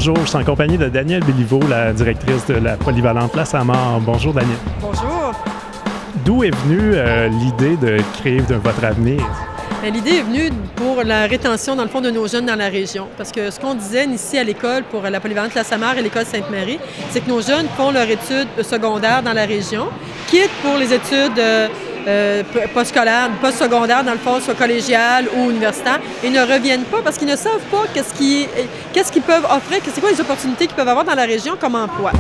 Bonjour, je suis en compagnie de Danielle Béliveau, la directrice de la polyvalente La Samar. Bonjour Danielle. Bonjour. D'où est venue l'idée de créer votre avenir? L'idée est venue pour la rétention, dans le fond, de nos jeunes dans la région. Parce que ce qu'on disait ici à l'école, pour la polyvalente La Samar et l'école Sainte-Marie, c'est que nos jeunes font leur étude secondaire dans la région, quittent pour les études postsecondaires, dans le fond, soit collégiales ou universitaires, et ne reviennent pas parce qu'ils ne savent pas qu'est-ce qu'ils peuvent offrir, c'est quoi les opportunités qu'ils peuvent avoir dans la région comme emploi.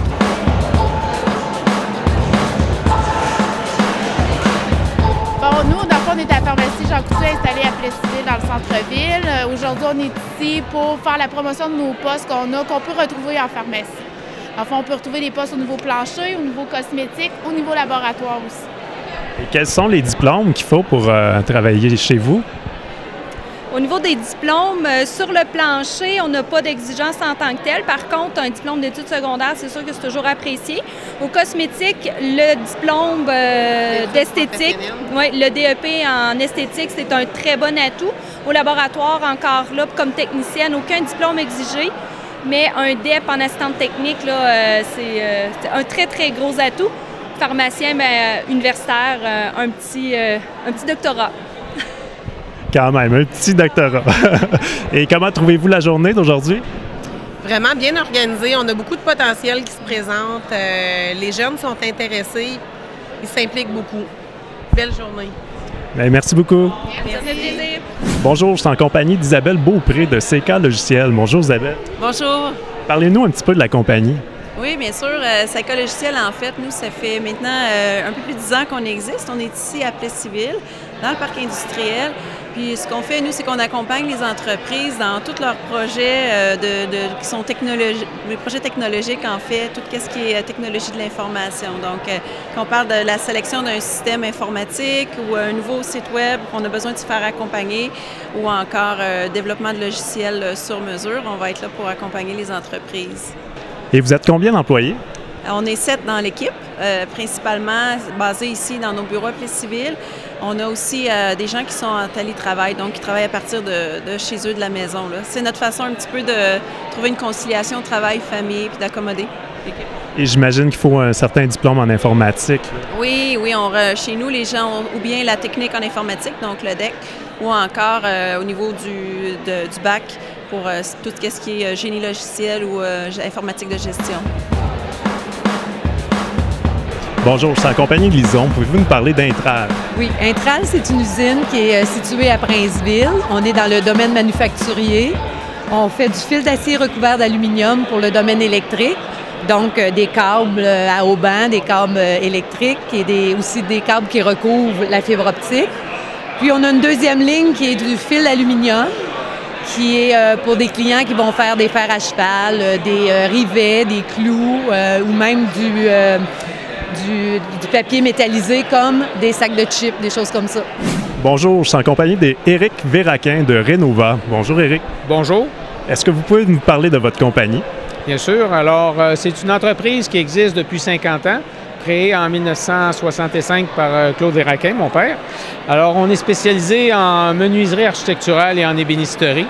Bon, nous, dans le fond, on est à la pharmacie Jean Coutu installée à Plessisville dans le centre-ville. Aujourd'hui, on est ici pour faire la promotion de nos postes qu'on peut retrouver en pharmacie. En fait, on peut retrouver des postes au niveau plancher, au niveau cosmétique, au niveau laboratoire aussi. Et quels sont les diplômes qu'il faut pour travailler chez vous? Au niveau des diplômes, sur le plancher, on n'a pas d'exigence en tant que telle. Par contre, un diplôme d'études secondaires, c'est sûr que c'est toujours apprécié. Au cosmétique, le diplôme d'esthétique, le DEP en esthétique, c'est un très bon atout. Au laboratoire, encore là, comme technicienne, aucun diplôme exigé, mais un DEP en assistante technique, c'est un très, très gros atout. Pharmacien universitaire, un petit doctorat. Quand même, un petit doctorat. Et comment trouvez-vous la journée d'aujourd'hui? Vraiment bien organisée. On a beaucoup de potentiel qui se présente. Les jeunes sont intéressés. Ils s'impliquent beaucoup. Belle journée. Bien, merci beaucoup. Merci. Bonjour, je suis en compagnie d'Isabelle Beaupré de CK Logiciel. Bonjour Isabelle. Bonjour. Parlez-nous un petit peu de la compagnie. Oui, bien sûr. CK Logiciel, en fait, nous, ça fait maintenant un peu plus de 10 ans qu'on existe. On est ici à Plessisville, dans le parc industriel. Puis ce qu'on fait, nous, c'est qu'on accompagne les entreprises dans tous leurs projets qui sont les projets technologiques, en fait, tout ce qui est technologie de l'information. Donc, quand on parle de la sélection d'un système informatique ou un nouveau site web qu'on a besoin de se faire accompagner ou encore développement de logiciels sur mesure, on va être là pour accompagner les entreprises. Et vous êtes combien d'employés? On est 7 dans l'équipe, principalement basés ici dans nos bureaux à Plessisville. On a aussi des gens qui sont en télétravail, donc qui travaillent à partir de chez eux, de la maison. C'est notre façon un petit peu de trouver une conciliation travail-famille puis d'accommoder l'équipe. Et j'imagine qu'il faut un certain diplôme en informatique. Oui, chez nous, les gens ont ou bien la technique en informatique, donc le DEC, ou encore au niveau du bac pour tout ce qui est génie logiciel ou informatique de gestion. Bonjour, je suis en compagnie de Lison. Pouvez-vous nous parler d'Intral? Oui, Intral, c'est une usine qui est située à Princeville. On est dans le domaine manufacturier. On fait du fil d'acier recouvert d'aluminium pour le domaine électrique. Donc, des câbles à haubans, des câbles électriques et aussi des câbles qui recouvrent la fibre optique. Puis, on a une deuxième ligne qui est du fil aluminium, qui est pour des clients qui vont faire des fers à cheval, des rivets, des clous ou même du papier métallisé comme des sacs de chips, des choses comme ça. Bonjour, je suis en compagnie d'Éric Véraquin de Renova. Bonjour Éric. Bonjour. Est-ce que vous pouvez nous parler de votre compagnie? Bien sûr. Alors, c'est une entreprise qui existe depuis 50 ans, créée en 1965 par Claude Véraquin, mon père. Alors, on est spécialisé en menuiserie architecturale et en ébénisterie.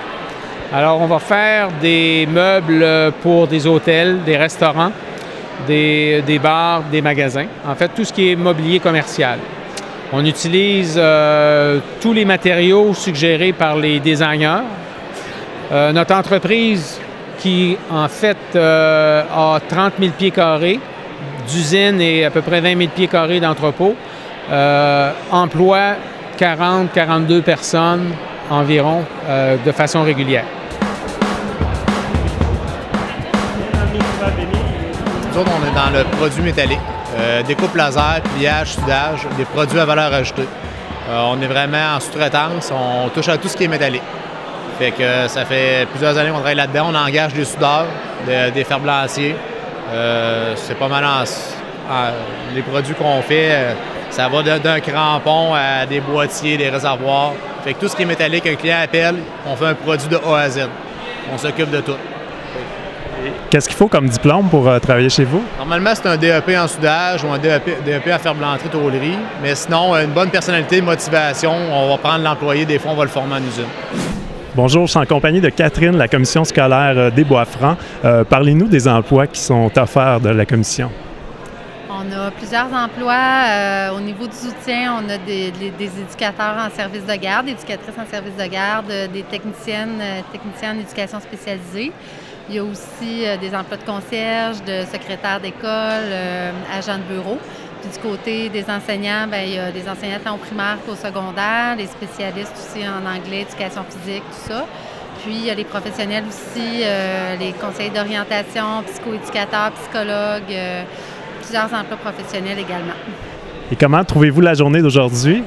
Alors, on va faire des meubles pour des hôtels, des restaurants, des bars, des magasins. En fait, tout ce qui est mobilier commercial. On utilise tous les matériaux suggérés par les designers. Notre entreprise, qui en fait a 30 000 pieds carrés d'usine et à peu près 20 000 pieds carrés d'entrepôt, emploie 40-42 personnes environ de façon régulière. Nous autres, on est dans le produit métallique, découpe laser, pliage, soudage, des produits à valeur ajoutée. On est vraiment en sous-traitance, on touche à tout ce qui est métallique. Fait que ça fait plusieurs années qu'on travaille là-dedans. On engage des soudeurs, des ferblanciers. C'est pas mal les produits qu'on fait. Ça va d'un crampon à des boîtiers, des réservoirs. Fait que tout ce qui est métallique, un client appelle, on fait un produit de A à Z. On s'occupe de tout. Qu'est-ce qu'il faut comme diplôme pour travailler chez vous? Normalement, c'est un DEP en soudage ou un DEP à ferblanterie, tôlerie. Mais sinon, une bonne personnalité, motivation, on va prendre l'employé. Des fois, on va le former en usine. Bonjour, je suis en compagnie de Catherine, la commission scolaire des Bois-Francs. Parlez-nous des emplois qui sont offerts de la commission. On a plusieurs emplois. Au niveau du soutien, on a des éducateurs en service de garde, éducatrices en service de garde, des techniciens en éducation spécialisée. Il y a aussi des emplois de concierge, de secrétaire d'école, agent de bureau. Puis du côté des enseignants, bien, il y a des enseignants tant au primaire qu'au secondaire, les spécialistes aussi en anglais, éducation physique, tout ça. Puis il y a les professionnels aussi, les conseillers d'orientation, psychoéducateurs, psychologues, plusieurs emplois professionnels également. Et comment trouvez-vous la journée d'aujourd'hui?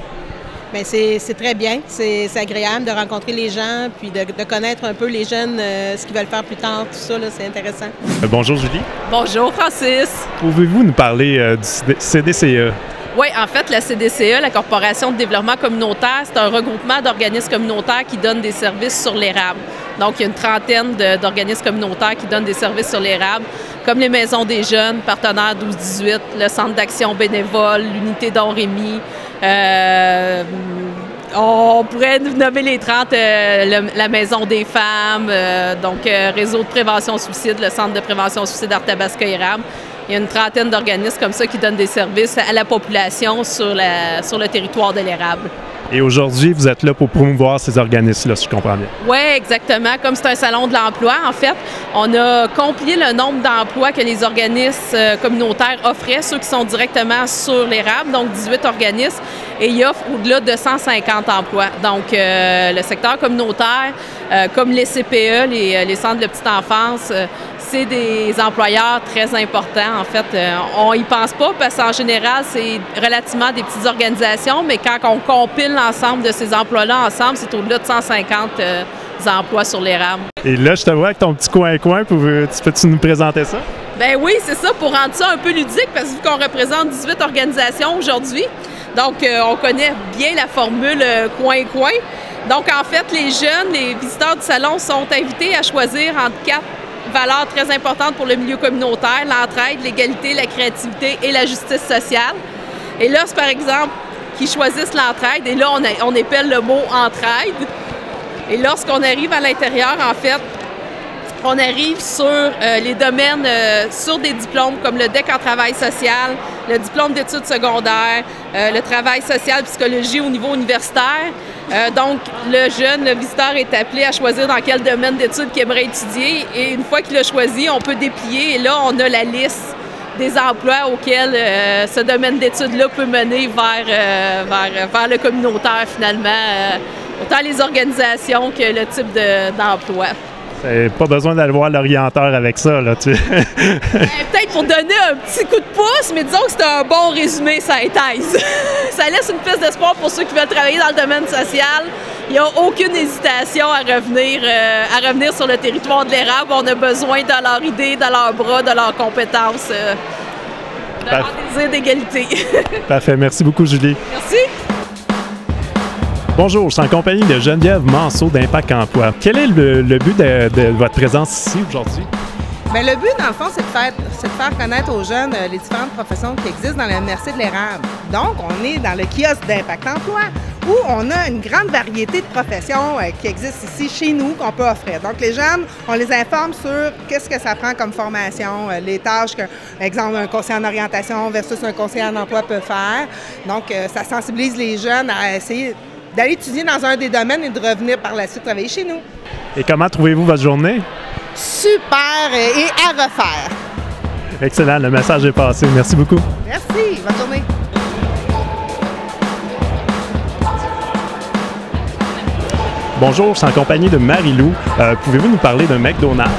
Bien, c'est très bien. C'est agréable de rencontrer les gens puis de connaître un peu les jeunes, ce qu'ils veulent faire plus tard, tout ça, c'est intéressant. Bonjour Julie. Bonjour Francis. Pouvez-vous nous parler du CDCE? Oui, en fait, la CDCE, la Corporation de développement communautaire, c'est un regroupement d'organismes communautaires qui donnent des services sur l'érable. Donc, il y a une trentaine d'organismes communautaires qui donnent des services sur l'érable, comme les Maisons des jeunes, Partenaires 12-18, le Centre d'action bénévole, l'Unité Don Rémy. On pourrait nommer les 30, la Maison des femmes, Réseau de prévention suicide, le Centre de prévention suicide Arthabasca-Érable. Il y a une trentaine d'organismes comme ça qui donnent des services à la population sur le territoire de l'érable. Et aujourd'hui, vous êtes là pour promouvoir ces organismes-là, si je comprends bien. Oui, exactement. Comme c'est un salon de l'emploi, en fait, on a compilé le nombre d'emplois que les organismes communautaires offraient, ceux qui sont directement sur l'érable, donc 18 organismes, et ils offrent au-delà de 150 emplois. Donc, le secteur communautaire, comme les CPE, les centres de petite enfance, c'est des employeurs très importants. En fait, on y pense pas parce qu'en général, c'est relativement des petites organisations, mais quand on compile l'ensemble de ces emplois-là ensemble, c'est au-delà de 150 emplois sur l'érable. Et là, je te vois avec ton petit coin-coin, peux-tu nous présenter ça? Ben oui, c'est ça, pour rendre ça un peu ludique, parce que vu qu'on représente 18 organisations aujourd'hui, donc on connaît bien la formule coin-coin. Donc en fait, les jeunes, les visiteurs du salon sont invités à choisir entre 4 valeurs très importantes pour le milieu communautaire: l'entraide, l'égalité, la créativité et la justice sociale. Et là, c'est par exemple qu'ils choisissent l'entraide, et là, on épelle le mot entraide. Et lorsqu'on arrive à l'intérieur, en fait, on arrive sur les domaines, sur des diplômes comme le DEC en travail social, le diplôme d'études secondaires, le travail social, psychologie au niveau universitaire. Donc, le visiteur est appelé à choisir dans quel domaine d'études qu'il aimerait étudier. Et une fois qu'il a choisi, on peut déplier. Et là, on a la liste des emplois auxquels ce domaine d'études-là peut mener vers le communautaire, finalement, autant les organisations que le type d'emploi. Pas besoin d'aller voir l'orienteur avec ça, là, tu Peut-être pour donner un petit coup de pouce, mais disons que c'est un bon résumé, sa thèse. Ça laisse une piste d'espoir pour ceux qui veulent travailler dans le domaine social. Il n'y a aucune hésitation à revenir sur le territoire de l'érable. On a besoin de leur idée, de leurs bras, de leurs compétences, de leur désir d'égalité. Parfait. Merci beaucoup, Julie. Merci. Bonjour, je suis en compagnie de Geneviève Manceau d'Impact Emploi. Quel est le but de votre présence ici aujourd'hui? Bien, le but, dans le fond, c'est de faire connaître aux jeunes les différentes professions qui existent dans la MRC de l'érable. Donc, on est dans le kiosque d'Impact Emploi où on a une grande variété de professions qui existent ici chez nous qu'on peut offrir. Donc, les jeunes, on les informe sur qu'est-ce que ça prend comme formation, les tâches qu'un exemple, un conseiller en orientation versus un conseiller en emploi peut faire. Donc, ça sensibilise les jeunes à essayer d'aller étudier dans un des domaines et de revenir par la suite travailler chez nous. Et comment trouvez-vous votre journée? Super et à refaire. Excellent, le message est passé. Merci beaucoup. Merci, bonne journée. Bonjour, je suis en compagnie de Marie-Lou. Pouvez-vous nous parler de McDonald's?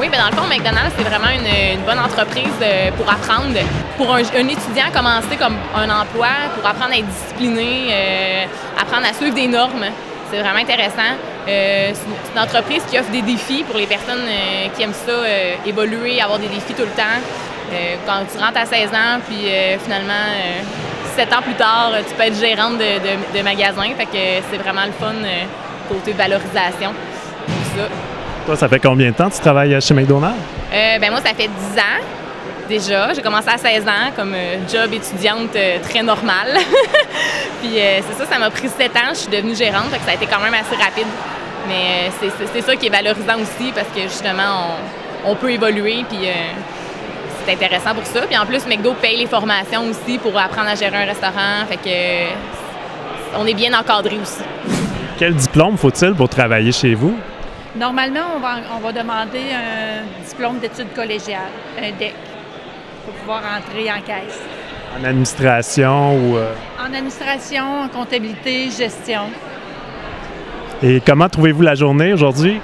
Oui, bien dans le fond, McDonald's, c'est vraiment une bonne entreprise pour apprendre. Pour un étudiant, commencer comme un emploi, pour apprendre à être discipliné, apprendre à suivre des normes. C'est vraiment intéressant. C'est une entreprise qui offre des défis pour les personnes qui aiment ça, évoluer, avoir des défis tout le temps. Quand tu rentres à 16 ans, puis finalement, 7 ans plus tard, tu peux être gérante de magasin. Fait que c'est vraiment le fun côté valorisation. Tout ça. Toi, ça fait combien de temps que tu travailles chez McDonald's? Ben moi, ça fait 10 ans déjà. J'ai commencé à 16 ans comme job étudiante très normale. Puis c'est ça m'a pris 7 ans. Je suis devenue gérante, fait que ça a été quand même assez rapide. Mais c'est ça qui est valorisant aussi parce que justement, on peut évoluer, puis c'est intéressant pour ça. Puis en plus, McDo paye les formations aussi pour apprendre à gérer un restaurant, fait que on est bien encadré aussi. Quel diplôme faut-il pour travailler chez vous? Normalement, on va demander un diplôme d'études collégiales, un DEC, pour pouvoir entrer en caisse. En administration ou... En administration, en comptabilité, gestion. Et comment trouvez-vous la journée aujourd'hui?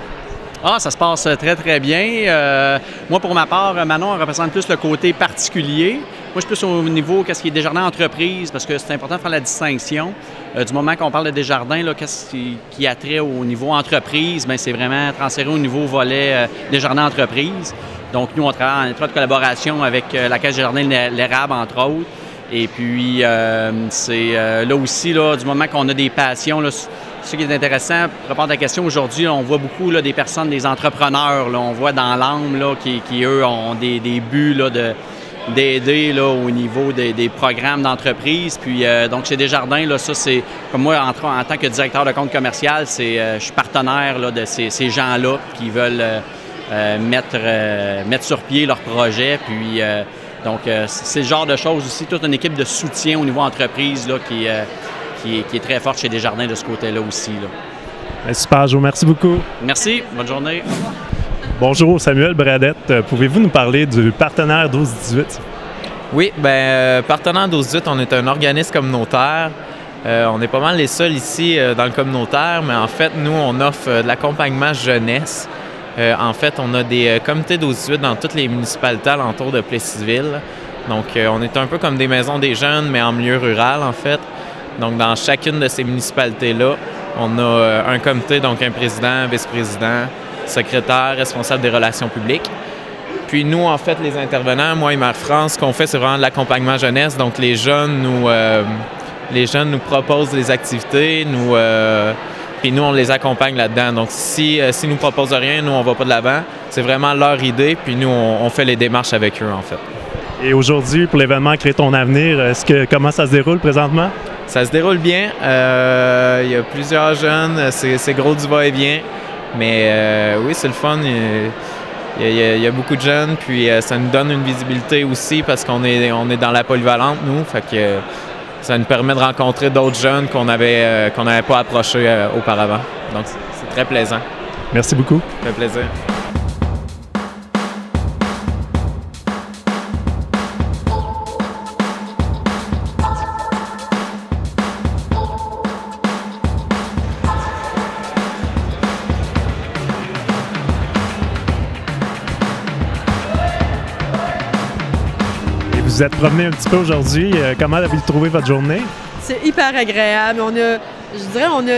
Ça se passe très, très bien. Moi, pour ma part, Manon représente plus le côté particulier. Moi, je suis plus au niveau qu'est-ce qui est Desjardins entreprise, parce que c'est important de faire la distinction. Du moment qu'on parle de Desjardins, qu'est-ce qui a trait au niveau entreprise, bien, c'est vraiment transféré au niveau volet Desjardins entreprise. Donc, nous, on travaille en étroite collaboration avec la Caisse Desjardins l'érable, entre autres. Et puis, c'est là aussi, du moment qu'on a des passions, là, ce qui est intéressant, pour répondre à ta question, aujourd'hui, on voit beaucoup des personnes, des entrepreneurs, on voit dans l'âme qui, eux, ont des buts d'aider au niveau des programmes d'entreprise. Puis, donc, chez Desjardins, ça, c'est, comme moi, en tant que directeur de compte commercial, je suis partenaire de ces gens-là qui veulent mettre sur pied leur projet. Puis, donc, c'est le genre de choses aussi, toute une équipe de soutien au niveau entreprise qui est très forte chez Desjardins de ce côté-là aussi. Super, Jo, merci beaucoup. Merci, bonne journée. Bonjour, Samuel Bradette. Pouvez-vous nous parler du partenaire 12-18? Oui, partenaire 12-18, on est un organisme communautaire. On est pas mal les seuls ici dans le communautaire, mais en fait, nous, on offre de l'accompagnement jeunesse. En fait, on a des comités 12-18 dans toutes les municipalités alentour de Plessisville. Donc, on est un peu comme des maisons des jeunes, mais en milieu rural, en fait. Donc, dans chacune de ces municipalités-là, on a un comité, donc un président, vice-président, secrétaire, responsable des relations publiques. Puis nous, en fait, les intervenants, moi et Marie-France, ce qu'on fait, c'est vraiment de l'accompagnement jeunesse. Donc, les jeunes nous proposent des activités, puis nous, on les accompagne là-dedans. Donc, si nous proposent rien, nous, on va pas de l'avant. C'est vraiment leur idée, puis nous, on fait les démarches avec eux, en fait. Et aujourd'hui, pour l'événement Crée ton avenir, comment ça se déroule présentement? Ça se déroule bien. Il y a plusieurs jeunes, c'est gros du va-et-vient. Mais oui, c'est le fun. Il y a beaucoup de jeunes, puis ça nous donne une visibilité aussi parce qu'on est dans la polyvalente, nous. Fait que ça nous permet de rencontrer d'autres jeunes qu'on n'avait pas approchés auparavant. Donc, c'est très plaisant. Merci beaucoup. Ça fait plaisir. Vous êtes promené un petit peu aujourd'hui. Comment avez-vous trouvé votre journée? C'est hyper agréable.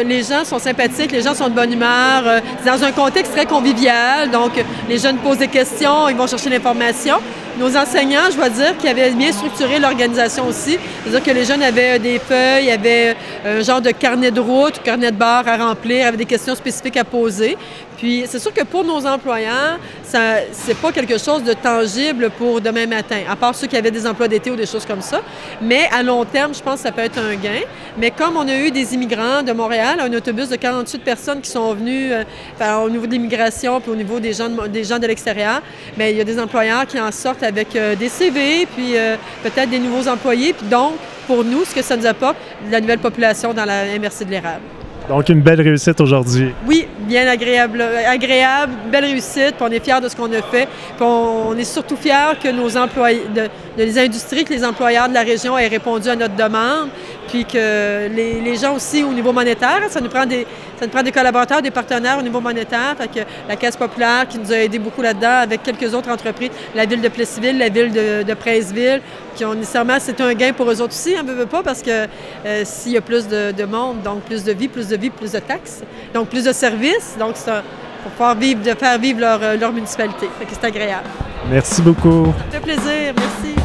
Les gens sont sympathiques, les gens sont de bonne humeur. C'est dans un contexte très convivial. Donc, les jeunes posent des questions, ils vont chercher l'information. Nos enseignants, je dois dire, qui avaient bien structuré l'organisation aussi. C'est-à-dire que les jeunes avaient des feuilles, avaient un genre de carnet de route, carnet de bord à remplir, avaient des questions spécifiques à poser. Puis, c'est sûr que pour nos employeurs, c'est pas quelque chose de tangible pour demain matin, à part ceux qui avaient des emplois d'été ou des choses comme ça. Mais à long terme, je pense que ça peut être un gain. Mais comme on a eu des immigrants de Montréal, un autobus de 48 personnes qui sont venus au niveau de l'immigration puis au niveau des gens de l'extérieur, bien, il y a des employeurs qui en sortent avec des CV, puis peut-être des nouveaux employés. Puis donc, pour nous, ce que ça nous apporte, de la nouvelle population dans la MRC de l'Érable. Donc, une belle réussite aujourd'hui. Oui, bien agréable, belle réussite, puis on est fiers de ce qu'on a fait. Puis on est surtout fiers que nos employés, les industries, que les employeurs de la région aient répondu à notre demande, puis que les gens aussi au niveau monétaire, ça nous prend des collaborateurs, des partenaires au niveau monétaire. Fait que la Caisse populaire qui nous a aidés beaucoup là-dedans avec quelques autres entreprises, la ville de Plessisville, la ville de Princeville, qui ont nécessairement, c'est un gain pour eux autres aussi, on ne veut pas, parce que s'il y a plus de monde, donc plus de vie, plus de taxes, donc plus de services, donc c'est pour faire vivre leur municipalité. Fait que c'est agréable. Merci beaucoup. Ça fait plaisir, merci.